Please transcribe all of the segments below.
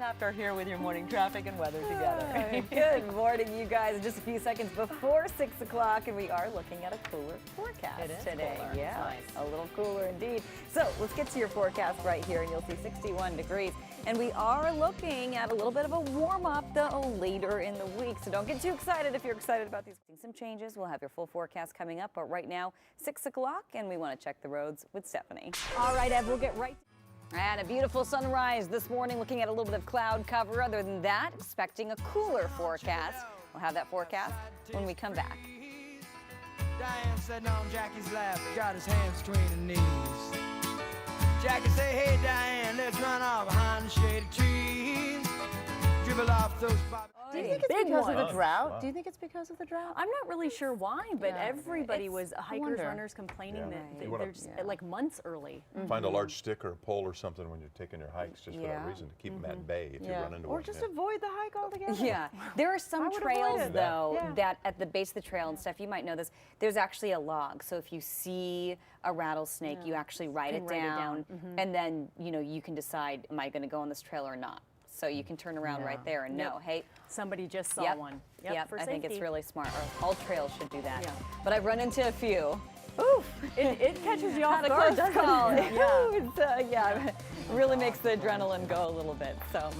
Taft are here with your morning traffic and weather together. Good morning, you guys. Just a few seconds before 6 o'clock, and we are looking at a cooler forecast today. Cooler. Yeah, Nice. a little cooler indeed. So let's get to your forecast right here, and you'll see 61 degrees. And we are looking at a little bit of a warm-up, though, later in the week. So don't get too excited if you're excited about these. Some changes. We'll have your full forecast coming up, but right now, 6 o'clock, and we want to check the roads with Stephanie. All right, Ev, we'll get right and a beautiful sunrise this morning, looking at a little bit of cloud cover. Other than that, expecting a cooler forecast. We'll have that forecast when we come back. Diane sitting on Jackie's lap, got his hands between her knees. Jackie say, hey Diane, let's run off behind the shady trees. Dribble off those pop. Do you think it's because of the drought? Do you think it's because of the drought? I'm not really sure why, but everybody was, hikers, wonder. runners, complaining that You wanna- they're just like months early. Find a large stick or a pole or something when you're taking your hikes, just for that reason, to keep them at bay if you run into Or one. just avoid the hike altogether. Yeah, there are some I would trails avoid it. though Yeah. that at the base of the trail and stuff, you might know this, there's actually a log. So if you see a rattlesnake, you actually write it write it down, down. and then you can decide, am I going to go on this trail or not? So you can turn around right there and know, hey, Somebody just saw one. Yep, for I think it's safety. really smart. Or all trails should do that. Yeah. But I've run into a few. Oof, It catches you off had a guard, close doesn't call. it? It really makes the adrenaline go a little bit. So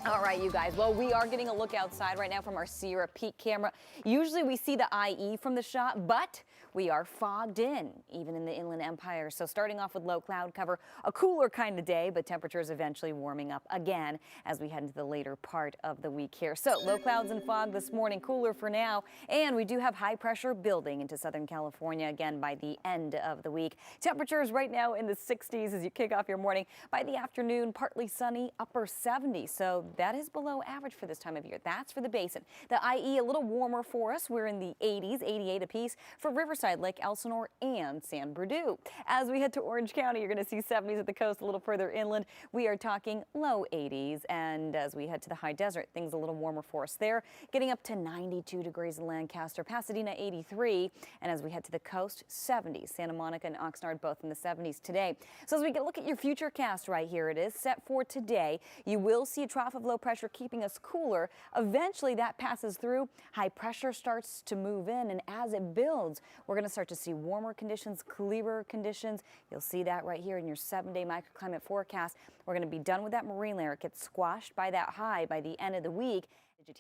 all right, you guys. Well, we are getting a look outside right now from our Sierra Peak camera. Usually we see the IE from the shot, but we are fogged in, even in the Inland Empire. So starting off with low cloud cover, a cooler kind of day, but temperatures eventually warming up again as we head into the later part of the week here. So low clouds and fog this morning, cooler for now, and we do have high pressure building into Southern California again by the end of the week. Temperatures right now in the 60s as you kick off your morning. By the afternoon, partly sunny, upper 70s. So that is below average for this time of year. That's for the basin. The IE a little warmer for us. We're in the 80s, 88 apiece for Riverside, Lake Elsinore, and San Bernardino. As we head to Orange County, you're going to see 70s at the coast, a little further inland. We are talking low 80s. And as we head to the high desert, things a little warmer for us there, getting up to 92 degrees in Lancaster, Pasadena 83. And as we head to the coast, 70s. Santa Monica and Oxnard both in the 70s today. So as we get a look at your future cast right here, it is set for today. You will see a trough of low pressure keeping us cooler. Eventually that passes through. High pressure starts to move in, and as it builds, we're going to start to see warmer conditions, clearer conditions. You'll see that right here in your 7-day microclimate forecast. We're going to be done with that marine layer. It gets squashed by that high by the end of the week.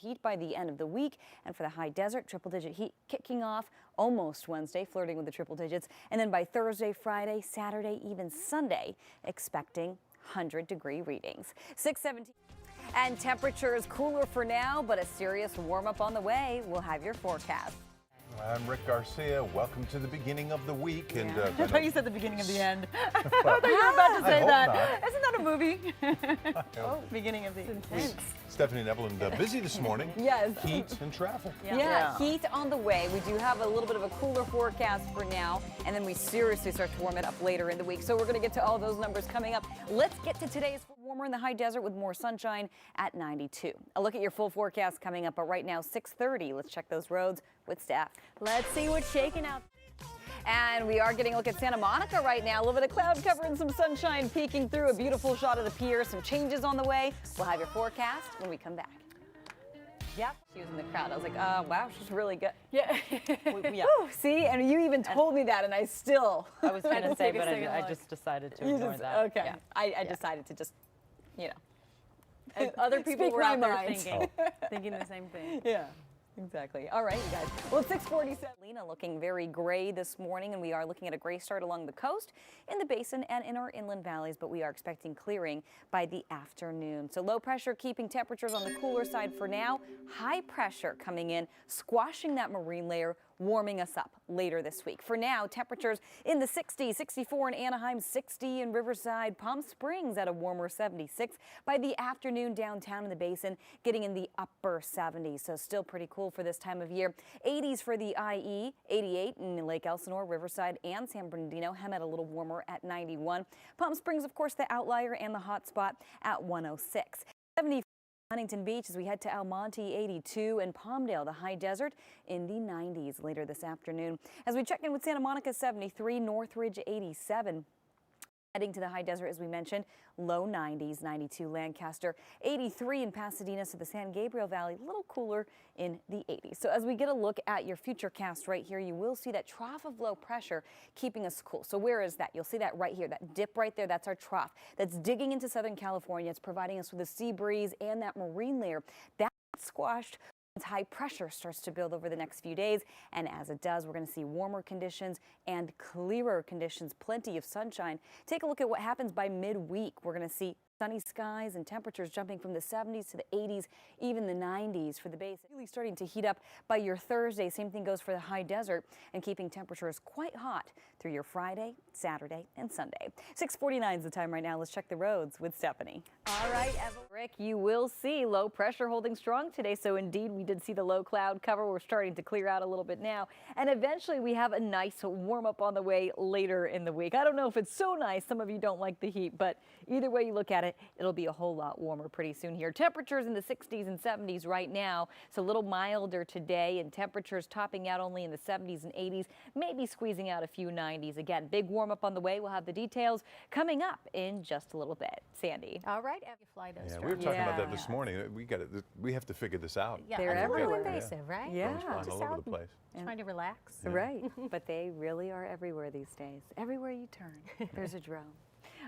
Heat by the end of the week, and for the high desert, triple-digit heat kicking off almost Wednesday, flirting with the triple digits, and then by Thursday, Friday, Saturday, even Sunday, expecting 100-degree readings. 617. And temperatures cooler for now, but a serious warm-up on the way. We'll have your forecast. I'm Rick Garcia. Welcome to the beginning of the week. And I thought you said the beginning of the end. I Well, thought you were about to say hope that. not. Isn't that a movie? Beginning of the end. Stephanie and Evelyn, busy this morning. Yes. Heat and traffic. Yeah, heat on the way. We do have a little bit of a cooler forecast for now, and then we seriously start to warm it up later in the week. So we're going to get to all those numbers coming up. Let's get to today's warmer in the high desert with more sunshine at 92. A look at your full forecast coming up, but right now 6:30. Let's check those roads with Steph. Let's see what's shaking out. And we are getting a look at Santa Monica right now. A little bit of cloud cover and some sunshine peeking through. A beautiful shot of the pier. Some changes on the way. We'll have your forecast when we come back. Yep. She was in the crowd. I was like, wow, she's really good. Yeah. Whew, see, and you even told me that, and I still. I was going to say, Take a but second I look. just decided to You ignore just- that. Okay. Yeah. I decided to just, And other people Speak were my out there mind. thinking the same thing. Yeah. Exactly. All right, you guys. Well, it's 6:47. Lena looking very gray this morning, and we are looking at a gray start along the coast, in the basin, and in our inland valleys, but we are expecting clearing by the afternoon. So low pressure keeping temperatures on the cooler side for now. High pressure coming in, squashing that marine layer, warming us up later this week. For now, temperatures in the 60s, 64 in Anaheim, 60 in Riverside, Palm Springs at a warmer 76. By the afternoon, downtown in the basin, getting in the upper 70s. So still pretty cool for this time of year. 80s for the IE, 88 in Lake Elsinore, Riverside, and San Bernardino. Hemet a little warmer at 91. Palm Springs, of course, the outlier and the hot spot at 106. 70 Huntington Beach as we head to El Monte 82 and Palmdale, the high desert in the 90s later this afternoon. As we check in with Santa Monica 73, Northridge 87. Heading to the high desert, as we mentioned, low 90s, 92 Lancaster, 83 in Pasadena, so the San Gabriel Valley, a little cooler in the 80s. So as we get a look at your futurecast right here, you will see that trough of low pressure keeping us cool. So where is that? You'll see that right here, that dip right there, that's our trough. That's digging into Southern California. It's providing us with a sea breeze and that marine layer. That's squashed. High pressure starts to build over the next few days, and as it does, we're going to see warmer conditions and clearer conditions, plenty of sunshine. Take a look at what happens by midweek. We're going to see sunny skies and temperatures jumping from the 70s to the 80s, even the 90s for the base. Really starting to heat up by your Thursday. Same thing goes for the high desert, and keeping temperatures quite hot through your Friday, Saturday, and Sunday. 6:49 is the time right now. Let's check the roads with Stephanie. All right, Rick, you will see low pressure holding strong today. So indeed, we did see the low cloud cover. We're starting to clear out a little bit now. And eventually we have a nice warm up on the way later in the week. I don't know if it's so nice. Some of you don't like the heat, but either way you look at it, it'll be a whole lot warmer pretty soon here. Temperatures in the 60s and 70s right now. So a little milder today, and temperatures topping out only in the 70s and 80s, maybe squeezing out a few 90s. Again, big warm up on the way. We'll have the details coming up in just a little bit. Sandy. All right, fly those Yeah, we were talking about that this morning. We have to figure this out. Yeah, They're a little everywhere. invasive, right? Yeah. Drones flying all over the place. Trying to relax. Right, but they really are everywhere these days. Everywhere you turn, there's a drone.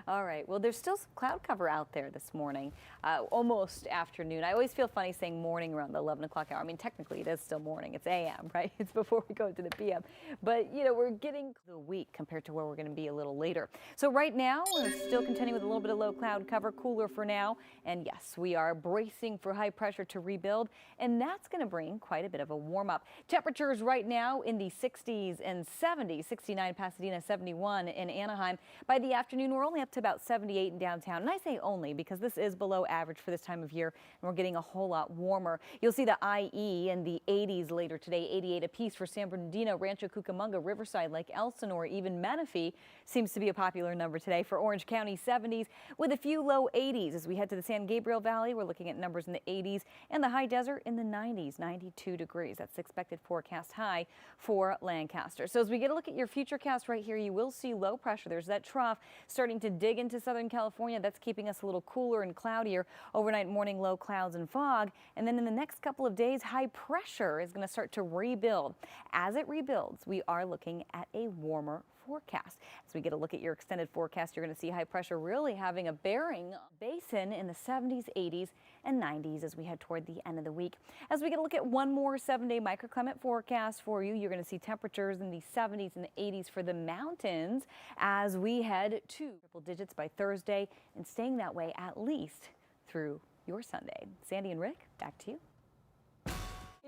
All right, well, there's still some cloud cover out there this morning, almost afternoon. I always feel funny saying morning around the 11 o'clock hour. I mean, technically it is still morning. It's a.m., right? It's before we go into the p.m. But, you know, we're getting the week compared to where we're going to be a little later. So right now, we're still contending with a little bit of low cloud cover, cooler for now. And yes, we are bracing for high pressure to rebuild, and that's going to bring quite a bit of a warm up. Temperatures right now in the 60s and 70s, 69 Pasadena, 71 in Anaheim. By the afternoon, we're only up to about 78 in downtown. And I say only because this is below average for this time of year, and we're getting a whole lot warmer. You'll see the IE in the 80s later today, 88 apiece for San Bernardino, Rancho Cucamonga, Riverside, Lake Elsinore, even Menifee seems to be a popular number today. For Orange County, 70s with a few low 80s. As we head to the San Gabriel Valley, we're looking at numbers in the 80s, and the high desert in the 90s, 92 degrees. That's the expected forecast high for Lancaster. So as we get a look at your futurecast right here, you will see low pressure. There's that trough starting to dig into Southern California. That's keeping us a little cooler and cloudier. Overnight, morning, low clouds and fog. And then in the next couple of days, high pressure is going to start to rebuild. As it rebuilds, we are looking at a warmer forecast. As we get a look at your extended forecast, you're going to see high pressure really having a bearing basin in the 70s, 80s, and 90s as we head toward the end of the week. As we get a look at one more 7-day microclimate forecast for you, you're going to see temperatures in the 70s and the 80s for the mountains as we head to triple digits by Thursday and staying that way at least through your Sunday. Sandy and Rick, back to you.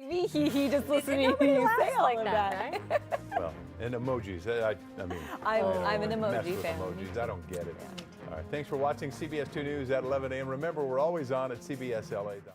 He just listening to you say all of that. Right? Well, and emojis. I mean, I'm an mess emoji with fan. Emojis. I don't get it. All right. Thanks for watching CBS 2 News at 11 a.m. Remember, we're always on at CBSLA.com.